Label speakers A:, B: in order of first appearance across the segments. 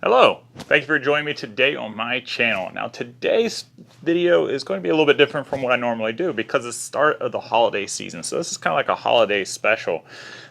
A: Hello, thank you for joining me today on my channel. Now today's video is going to be a little bit different from what I normally do because it's the start of the holiday season. So this is kind of like a holiday special.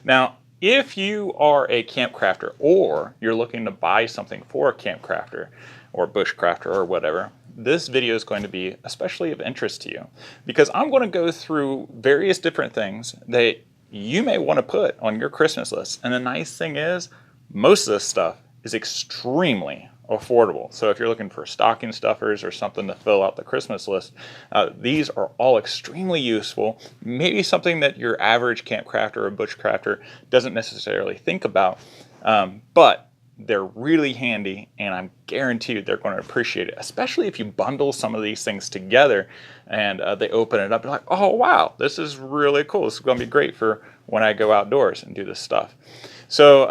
A: Now, if you are a camp crafter or you're looking to buy something for a camp crafter or bush crafter or whatever, this video is going to be especially of interest to you because I'm going to go through various different things that you may want to put on your Christmas list. And the nice thing is, most of this stuff is extremely affordable. So if you're looking for stocking stuffers or something to fill out the Christmas list, these are all extremely useful. Maybe something that your average camp crafter or bush crafter doesn't necessarily think about, but they're really handy, and I'm guaranteed they're going to appreciate it, especially if you bundle some of these things together and they open it up and like, oh wow, this is really cool. This is going to be great for when I go outdoors and do this stuff. So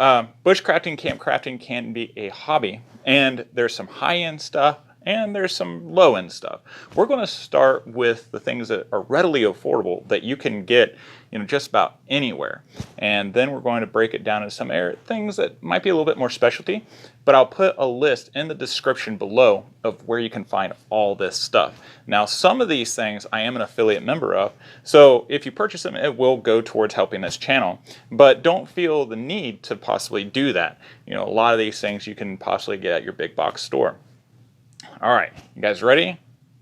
A: bushcrafting, camp crafting can be a hobby, and there's some high-end stuff and there's some low-end stuff. We're going to start with the things that are readily affordable that you can get, just about anywhere, and then we're going to break it down into some things that might be a little bit more specialty. But I'll put a list in the description below of where you can find all this stuff. Now, some of these things I am an affiliate member of, so if you purchase them, it will go towards helping this channel. But don't feel the need to possibly do that. A lot of these things you can possibly get at your big box store. All right, you guys ready?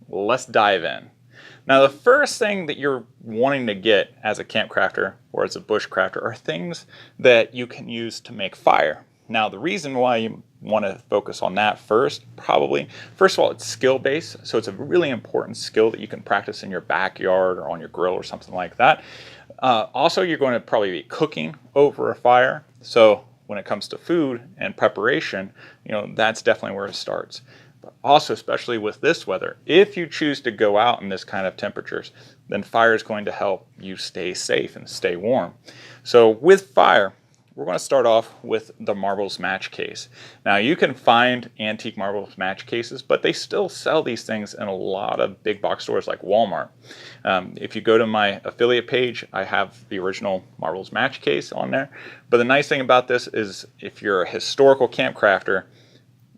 A: Let's dive in. Now, the first thing that you're wanting to get as a camp crafter or as a bush crafter are things that you can use to make fire. Now, the reason why you want to focus on that first of all, it's skill-based, so it's a really important skill that you can practice in your backyard or on your grill or something like that. Also, you're going to probably be cooking over a fire, so when it comes to food and preparation, that's definitely where it starts. But also, especially with this weather, if you choose to go out in this kind of temperatures, then fire is going to help you stay safe and stay warm. So with fire, we're going to start off with the marbles match case. Now, you can find antique marbles match cases, but they still sell these things in a lot of big box stores like Walmart. If you go to my affiliate page, I have the original marbles match case on there. But the nice thing about this is if you're a historical camp crafter,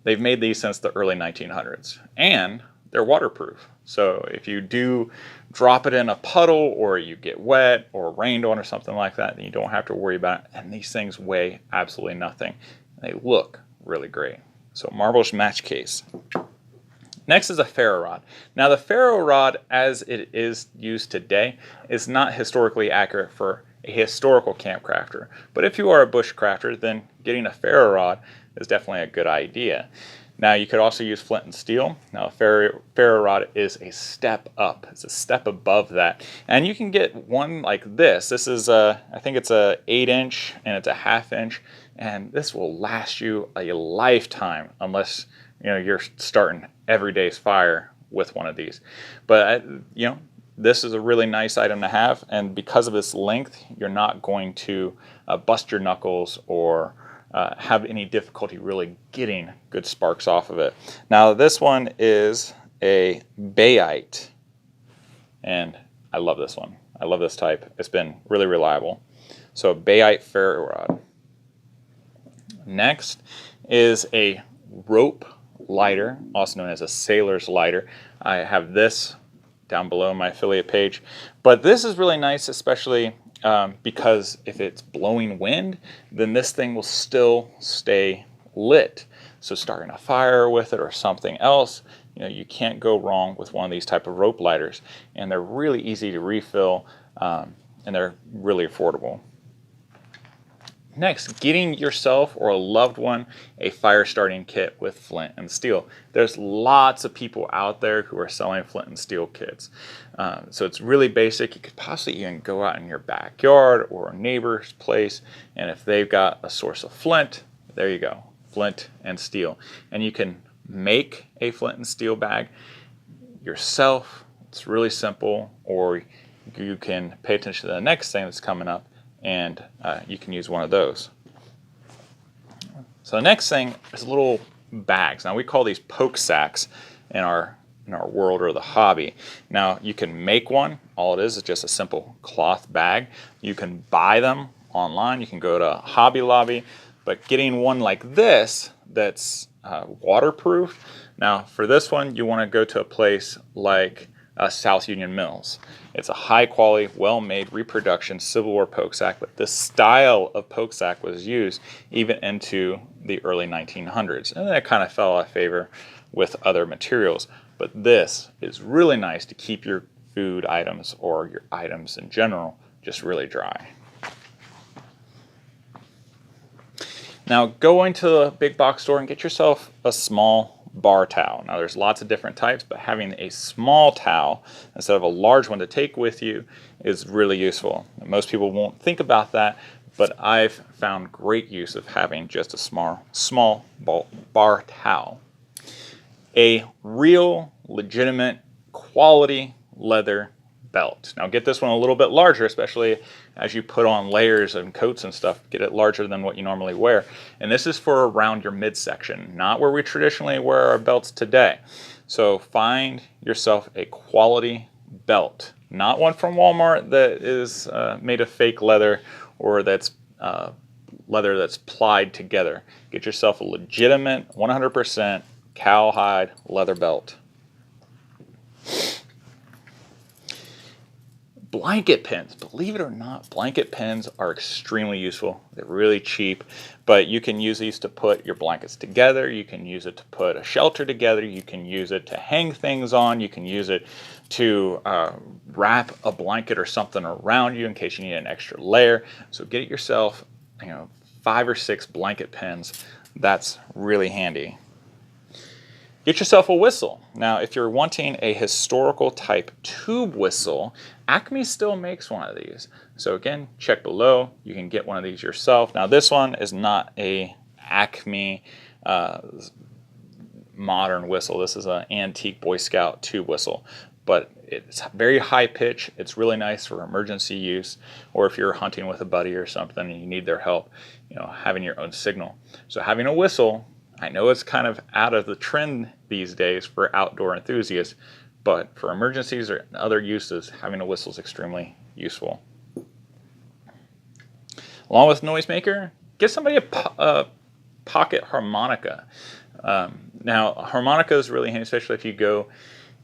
A: they've made these since the early 1900s, and they're waterproof. So if you do drop it in a puddle or you get wet or rained on or something like that, then you don't have to worry about it. And these things weigh absolutely nothing. They look really great. So marbles match case. Next is a ferro rod. Now, the ferro rod, as it is used today, is not historically accurate for a historical camp crafter. But if you are a bush crafter, then getting a ferro rod is definitely a good idea. Now, you could also use flint and steel. Now, a ferro rod is a step up. It's a step above that. And you can get one like this. This is, I think it's a 8-inch and it's a 1/2 inch. And this will last you a lifetime unless, you're starting every day's fire with one of these. But, this is a really nice item to have. And because of its length, you're not going to bust your knuckles or have any difficulty really getting good sparks off of it. Now, this one is a Bayite, and I love this one. I love this type. It's been really reliable. So Bayite Ferro Rod. Next is a rope lighter, also known as a sailor's lighter. I have this down below my affiliate page, but this is really nice, especially because if it's blowing wind, then this thing will still stay lit. So starting a fire with it or something else, you can't go wrong with one of these type of rope lighters. And they're really easy to refill, and they're really affordable. Next, getting yourself or a loved one a fire starting kit with flint and steel. There's lots of people out there who are selling flint and steel kits. So it's really basic. You could possibly even go out in your backyard or a neighbor's place, and if they've got a source of flint, there you go, flint and steel. And you can make a flint and steel bag yourself. It's really simple, or you can pay attention to the next thing that's coming up, and you can use one of those. So the next thing is little bags. Now, we call these poke sacks in our world or the hobby. Now, you can make one. All it is just a simple cloth bag. You can buy them online. You can go to Hobby Lobby. But getting one like this, that's waterproof. Now for this one, you want to go to a place like South Union Mills. It's a high quality, well-made reproduction Civil War poke sack, but this style of poke sack was used even into the early 1900s. And then it kind of fell out of favor with other materials. But this is really nice to keep your food items or your items in general just really dry. Now go into the big box store and get yourself a small bar towel. Now there's lots of different types, but having a small towel instead of a large one to take with you is really useful. Most people won't think about that, but I've found great use of having just a small bar towel. A real, legitimate, quality leather belt. Now get this one a little bit larger, especially as you put on layers and coats and stuff. Get it larger than what you normally wear. And this is for around your midsection, not where we traditionally wear our belts today. So find yourself a quality belt, not one from Walmart that is made of fake leather or that's leather that's plied together. Get yourself a legitimate 100% cowhide leather belt. Blanket pins, believe it or not, blanket pins are extremely useful. They're really cheap, but you can use these to put your blankets together. You can use it to put a shelter together. You can use it to hang things on. You can use it to wrap a blanket or something around you in case you need an extra layer. So get yourself, 5 or 6 blanket pins. That's really handy. Get yourself a whistle. Now, if you're wanting a historical type tube whistle, Acme still makes one of these. So again, check below. You can get one of these yourself. Now, this one is not a Acme modern whistle. This is an antique Boy Scout tube whistle, but it's very high pitch. It's really nice for emergency use, or if you're hunting with a buddy or something and you need their help, having your own signal. So having a whistle, I know it's kind of out of the trend these days for outdoor enthusiasts, but for emergencies or other uses, having a whistle is extremely useful. Along with noisemaker, get somebody a pocket harmonica. Now, a harmonica is really handy, especially if you go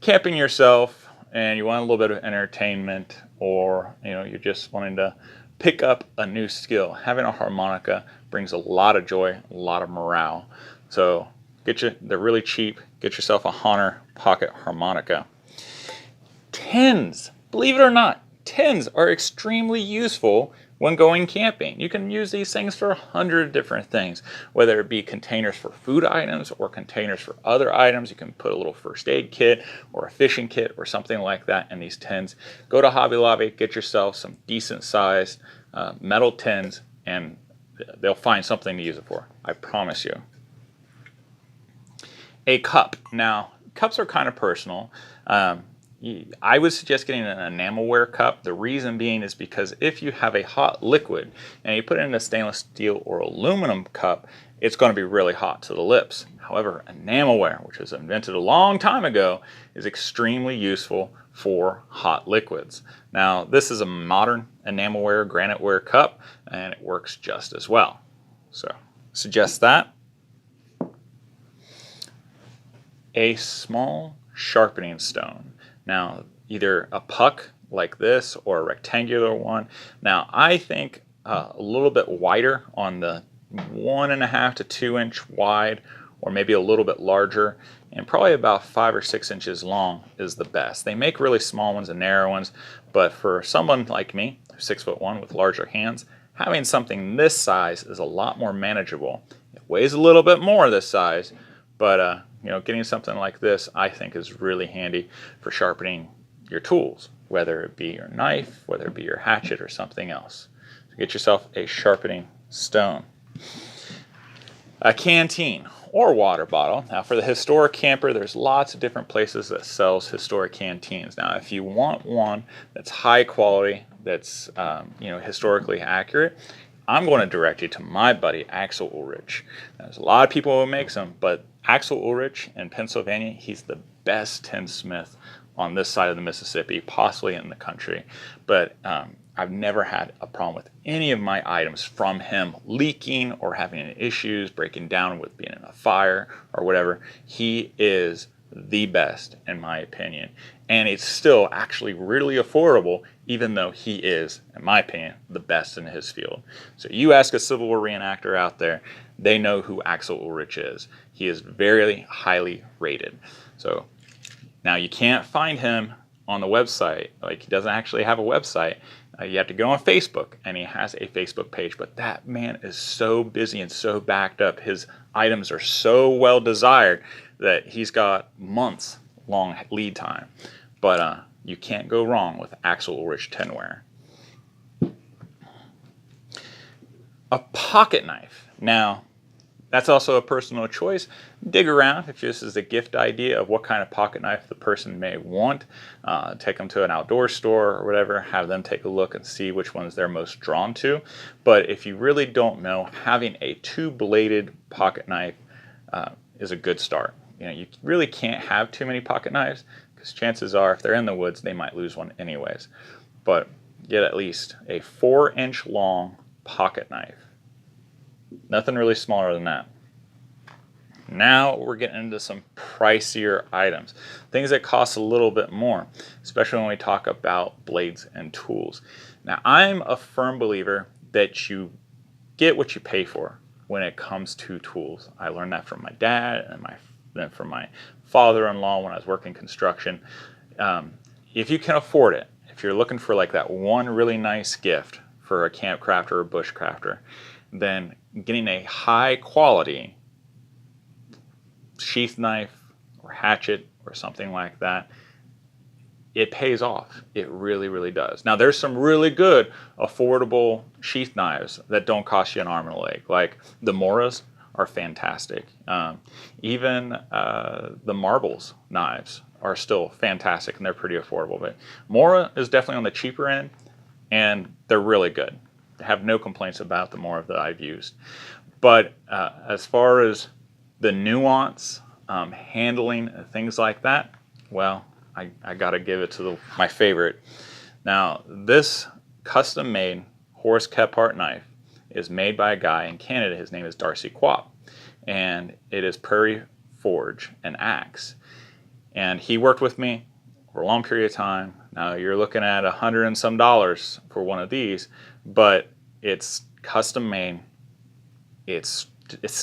A: camping yourself and you want a little bit of entertainment, or you're just wanting to pick up a new skill. Having a harmonica brings a lot of joy, a lot of morale. So they're really cheap. Get yourself a Hohner pocket harmonica. Tins, believe it or not, tins are extremely useful when going camping. You can use these things for 100 different things, whether it be containers for food items or containers for other items. You can put a little first aid kit or a fishing kit or something like that in these tins. Go to Hobby Lobby, get yourself some decent sized metal tins, and they'll find something to use it for. I promise you. A cup. Now, cups are kind of personal. I would suggest getting an enamelware cup. The reason being is because if you have a hot liquid and you put it in a stainless steel or aluminum cup, it's going to be really hot to the lips. However, enamelware, which was invented a long time ago, is extremely useful for hot liquids. Now, this is a modern enamelware graniteware cup, and it works just as well. So, suggest that. A small sharpening stone. Now, either a puck like this or a rectangular one. Now, I think a little bit wider on the 1.5 to 2 inch wide, or maybe a little bit larger, and probably about 5 or 6 inches long is the best. They make really small ones and narrow ones, but for someone like me, 6'1" with larger hands, having something this size is a lot more manageable. It weighs a little bit more this size, but getting something like this, I think, is really handy for sharpening your tools, whether it be your knife, whether it be your hatchet, or something else. So get yourself a sharpening stone. A canteen or water bottle. Now, for the historic camper, there's lots of different places that sells historic canteens. Now, if you want one that's high quality, that's historically accurate, I'm going to direct you to my buddy Axel Ulrich. There's a lot of people who makes them, but Axel Ulrich in Pennsylvania, he's the best tinsmith on this side of the Mississippi, possibly in the country. But I've never had a problem with any of my items from him leaking or having any issues, breaking down with being in a fire or whatever. He is the best in my opinion. And it's still actually really affordable, even though he is, in my opinion, the best in his field. So you ask a Civil War reenactor out there, they know who Axel Ulrich is. He is very highly rated. So now you can't find him on the website. Like, he doesn't actually have a website. You have to go on Facebook, and he has a Facebook page. But that man is so busy and so backed up. His items are so well desired that he's got months long lead time. But you can't go wrong with Axel Ulrich tinware. A pocket knife. Now, that's also a personal choice. Dig around if this is a gift idea of what kind of pocket knife the person may want. Take them to an outdoor store or whatever, have them take a look and see which ones they're most drawn to. But if you really don't know, having a two-bladed pocket knife is a good start. You know, you really can't have too many pocket knives because chances are if they're in the woods, they might lose one anyways. But get at least a 4-inch long pocket knife. Nothing really smaller than that. Now we're getting into some pricier items, things that cost a little bit more, especially when we talk about blades and tools. Now, I'm a firm believer that you get what you pay for when it comes to tools. I learned that from my dad and then from my father-in-law when I was working construction. If you can afford it, if you're looking for like that one really nice gift for a camp crafter or bush crafter, then getting a high quality sheath knife or hatchet or something like that, it pays off. It really, really does. Now, there's some really good affordable sheath knives that don't cost you an arm and a leg. Like the Moras are fantastic. Even the Marbles knives are still fantastic and they're pretty affordable. But Mora is definitely on the cheaper end and they're really good. I have no complaints about the Mora that I've used. But as far as the nuance, handling, things like that, well, I got to give it to my favorite. Now, this custom-made Horst Kephart knife is made by a guy in Canada. His name is Darcy Quap, and it is Prairie Forge and Axe. And he worked with me for a long period of time. Now, you're looking at $100 and some for one of these, but it's custom-made. It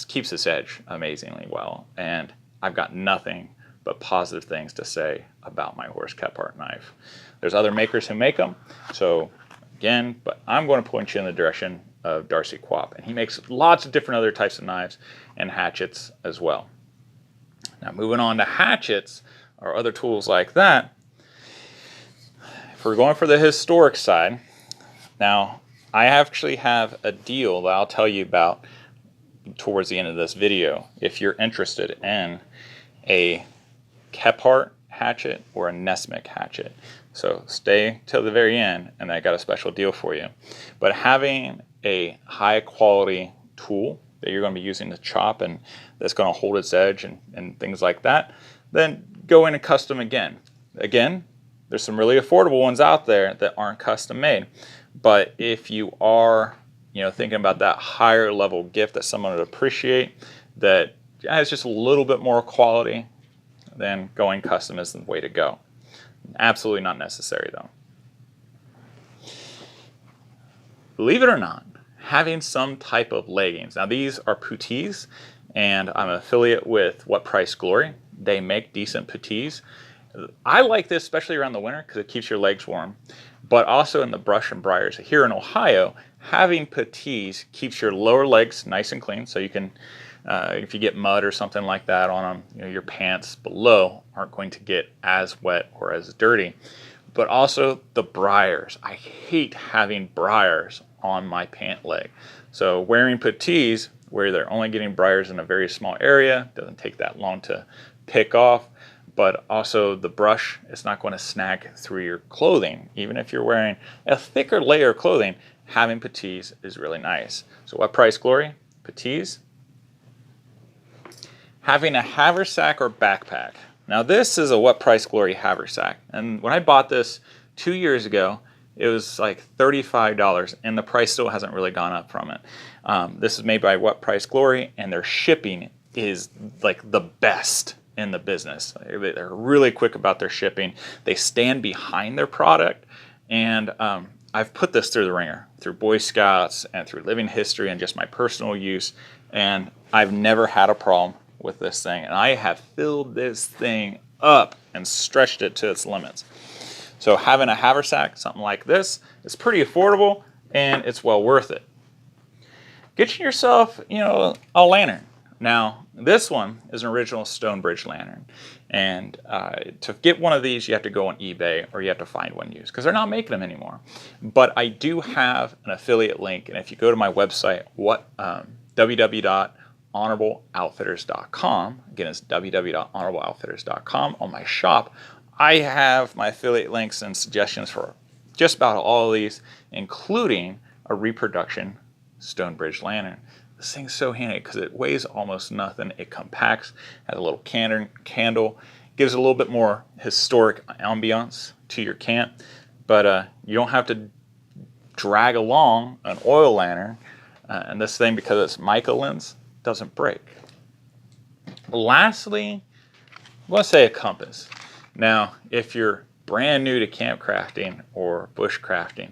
A: keeps its edge amazingly well, and I've got nothing but positive things to say about my Horst Kephart knife. There's other makers who make them, so again, but I'm going to point you in the direction of Darcy Quap, and he makes lots of different other types of knives and hatchets as well. Now, moving on to hatchets or other tools like that, if we're going for the historic side, now I actually have a deal that I'll tell you about towards the end of this video if you're interested in a Kephart hatchet or a Nesmith hatchet. So stay till the very end and I got a special deal for you. But having a high quality tool that you're going to be using to chop and that's going to hold its edge and things like that, then go in and custom again. Again, there's some really affordable ones out there that aren't custom made. But if you are thinking about that higher level gift that someone would appreciate, that has just a little bit more quality, then going custom is the way to go. Absolutely not necessary though. Believe it or not, having some type of leggings. Now these are puttees, and I'm an affiliate with What Price Glory. They make decent puttees. I like this especially around the winter because it keeps your legs warm, but also in the brush and briars. Here in Ohio, having puttees keeps your lower legs nice and clean, so you can, if you get mud or something like that on them, your pants below aren't going to get as wet or as dirty. But also the briars. I hate having briars on my pant leg. So wearing puttees where they're only getting briars in a very small area, doesn't take that long to pick off, but also the brush is not going to snag through your clothing. Even if you're wearing a thicker layer of clothing, having puttees is really nice. So What Price Glory? Puttees. Having a haversack or backpack. Now this is a What Price Glory haversack. And when I bought this 2 years ago, it was like $35, and the price still hasn't really gone up from it. This is made by What Price Glory, and their shipping is like the best in the business. They're really quick about their shipping. They stand behind their product, and I've put this through the ringer, through Boy Scouts and through living history and just my personal use, and I've never had a problem with this thing. And I have filled this thing up and stretched it to its limits. So having a haversack, something like this, is pretty affordable, and it's well worth it. Get yourself, a lantern. Now, this one is an original Stonebridge lantern, and to get one of these, you have to go on eBay or you have to find one used because they're not making them anymore. But I do have an affiliate link, and if you go to my website, www.honorableoutfitters.com, again, it's www.honorableoutfitters.com, on my shop, I have my affiliate links and suggestions for just about all of these, including a reproduction Stonebridge lantern. This thing's so handy because it weighs almost nothing. It compacts, has a little candle, gives a little bit more historic ambiance to your camp, but you don't have to drag along an oil lantern, and this thing, because it's mica lens, doesn't break. Lastly, I want to say a compass. Now, if you're brand new to camp crafting or bush crafting,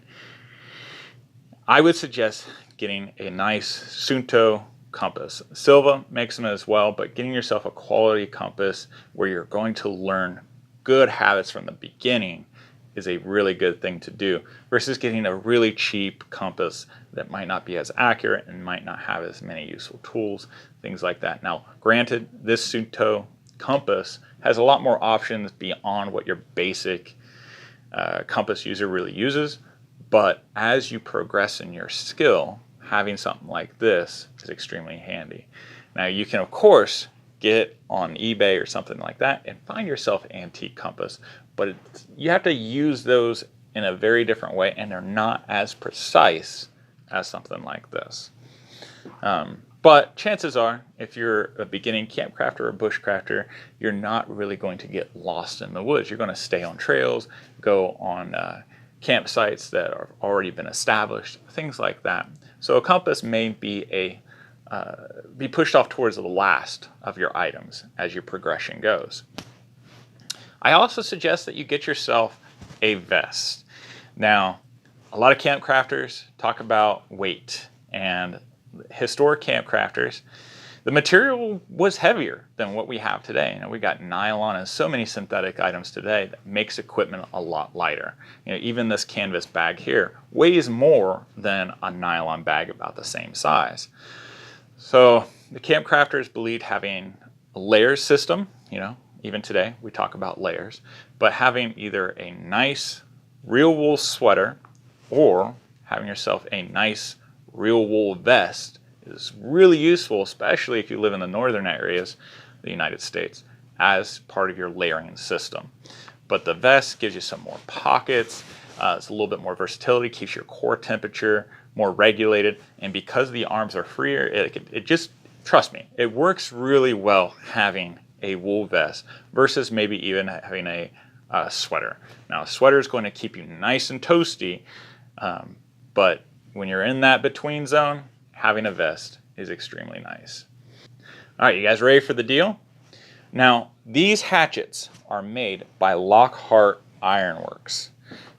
A: I would suggest getting a nice Sunto compass. Silva makes them as well, but getting yourself a quality compass where you're going to learn good habits from the beginning is a really good thing to do versus getting a really cheap compass that might not be as accurate and might not have as many useful tools, things like that. Now, granted, this Sunto compass has a lot more options beyond what your basic compass user really uses, but as you progress in your skill, having something like this is extremely handy. Now, you can, of course, get on eBay or something like that and find yourself an antique compass, but you have to use those in a very different way, and they're not as precise as something like this. But chances are, if you're a beginning camp crafter or bush crafter, you're not really going to get lost in the woods. You're going to stay on trails, go on campsites that have already been established, things like that. So a compass may be be pushed off towards the last of your items as your progression goes. I also suggest that you get yourself a vest. Now, a lot of camp crafters talk about weight, and historic camp crafters, the material was heavier than what we have today. We got nylon and so many synthetic items today that makes equipment a lot lighter. Even this canvas bag here weighs more than a nylon bag about the same size. So the camp crafters believed having a layers system, even today we talk about layers, but having either a nice real wool sweater or having yourself a nice real wool vest is really useful, especially if you live in the northern areas of the United States, as part of your layering system. But the vest gives you some more pockets, it's a little bit more versatility, keeps your core temperature more regulated, and because the arms are freer, it just, trust me, it works really well having a wool vest versus maybe even having a sweater. Now, a sweater is going to keep you nice and toasty, but when you're in that between zone, having a vest is extremely nice. All right, you guys ready for the deal? Now, these hatchets are made by Lockhart Ironworks.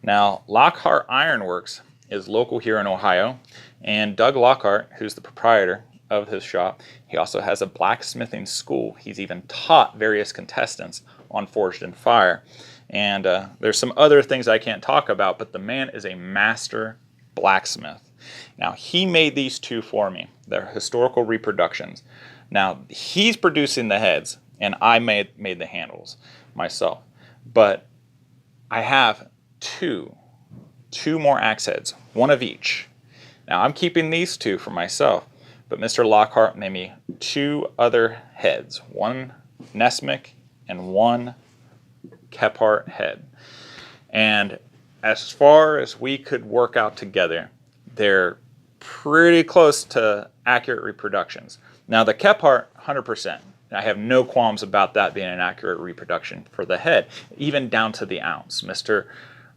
A: Now, Lockhart Ironworks is local here in Ohio, and Doug Lockhart, who's the proprietor of his shop, he also has a blacksmithing school. He's even taught various contestants on Forged in Fire. And there's some other things I can't talk about, but the man is a master blacksmith. Now, he made these two for me. They're historical reproductions. Now, he's producing the heads, and I made the handles myself. But I have two more axe heads, one of each. Now, I'm keeping these two for myself, but Mr. Lockhart made me two other heads, one Nesmic and one Kephart head. And as far as we could work out together, they're pretty close to accurate reproductions. Now, the Kephart, 100%. I have no qualms about that being an accurate reproduction for the head, even down to the ounce. Mr.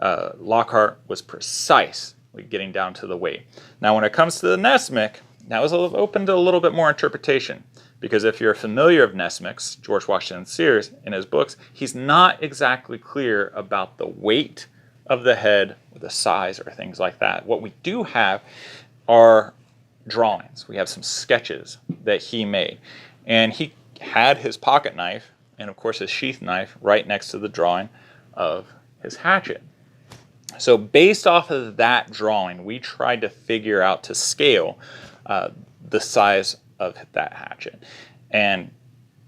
A: Lockhart was precise with getting down to the weight. Now when it comes to the Nesmic, that was open to a little bit more interpretation. Because if you're familiar of Nesmic's, George Washington Sears, in his books, he's not exactly clear about the weight of the head, or the size, or things like that. What we do have are drawings. We have some sketches that he made. And he had his pocket knife, and of course his sheath knife, right next to the drawing of his hatchet. So based off of that drawing, we tried to figure out to scale the size of that hatchet. And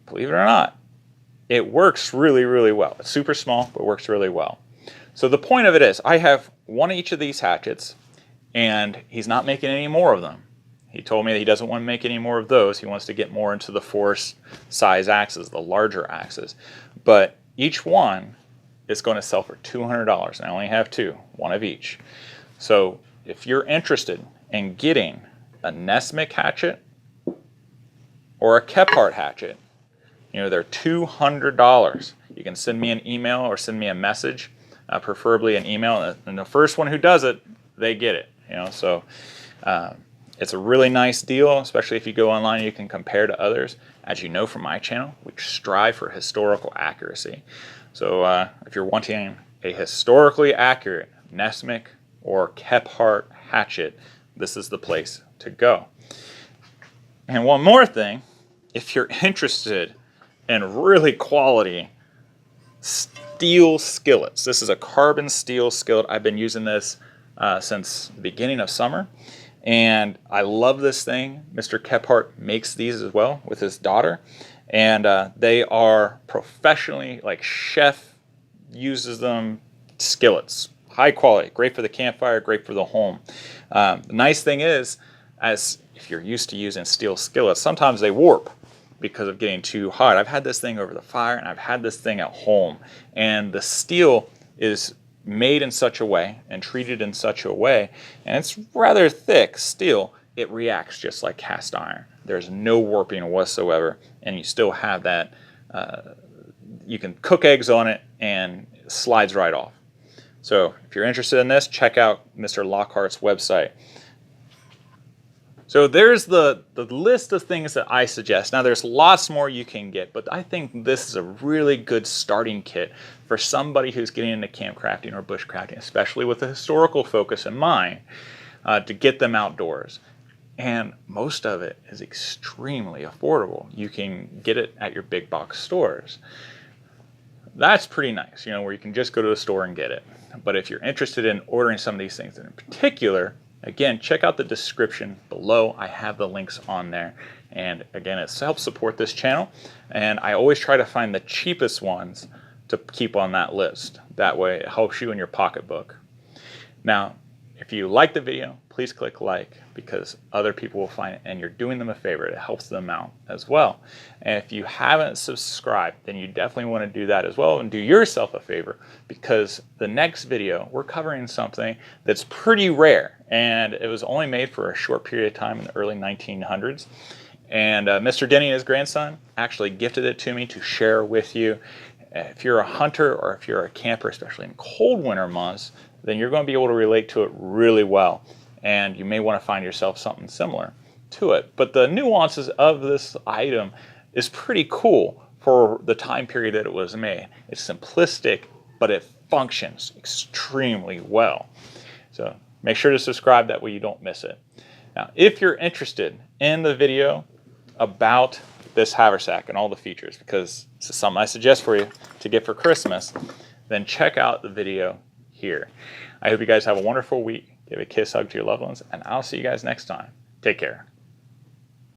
A: believe it or not, it works really, really well. It's super small, but works really well. So the point of it is, I have one of each of these hatchets, and he's not making any more of them. He told me that he doesn't want to make any more of those. He wants to get more into the force size axes, the larger axes. But each one is going to sell for $200. And I only have two, one of each. So if you're interested in getting a Nesmic hatchet or a Kephart hatchet, they're $200. You can send me an email or send me a message, preferably an email, and the first one who does it, they get it. So it's a really nice deal, especially if you go online, you can compare to others. As you know from my channel, we strive for historical accuracy. So if you're wanting a historically accurate Nesmic or Kephart hatchet, this is the place to go. And one more thing, if you're interested in really quality steel skillets, this is a carbon steel skillet. I've been using this since the beginning of summer, and I love this thing. Mr. Kephart makes these as well with his daughter, and they are professionally, like chef uses them, skillets. High quality, great for the campfire, great for the home. The nice thing is, as if you're used to using steel skillets, sometimes they warp because of getting too hot. I've had this thing over the fire, and I've had this thing at home, and the steel is made in such a way and treated in such a way, and it's rather thick steel, it reacts just like cast iron. There's no warping whatsoever, and you still have that, you can cook eggs on it and it slides right off. So if you're interested in this, check out Mr. Lockhart's website. So there's the list of things that I suggest. Now there's lots more you can get, but I think this is a really good starting kit for somebody who's getting into camp crafting or bushcrafting, especially with a historical focus in mind, to get them outdoors. And most of it is extremely affordable. You can get it at your big box stores. That's pretty nice, where you can just go to the store and get it. But if you're interested in ordering some of these things in particular, again, check out the description below. I have the links on there. And again, it helps support this channel. And I always try to find the cheapest ones to keep on that list. That way it helps you in your pocketbook. Now, if you like the video, please click like, because other people will find it and you're doing them a favor. It helps them out as well. And if you haven't subscribed, then you definitely want to do that as well, and do yourself a favor, because the next video we're covering something that's pretty rare, and it was only made for a short period of time in the early 1900s. And Mr. Denny and his grandson actually gifted it to me to share with you. If you're a hunter or if you're a camper, especially in cold winter months, then you're going to be able to relate to it really well. And you may want to find yourself something similar to it. But the nuances of this item is pretty cool for the time period that it was made. It's simplistic, but it functions extremely well. So make sure to subscribe, that way you don't miss it. Now, if you're interested in the video about this haversack and all the features, because this is something I suggest for you to get for Christmas, then check out the video here. I hope you guys have a wonderful week. Give a kiss, hug to your loved ones, and I'll see you guys next time. Take care.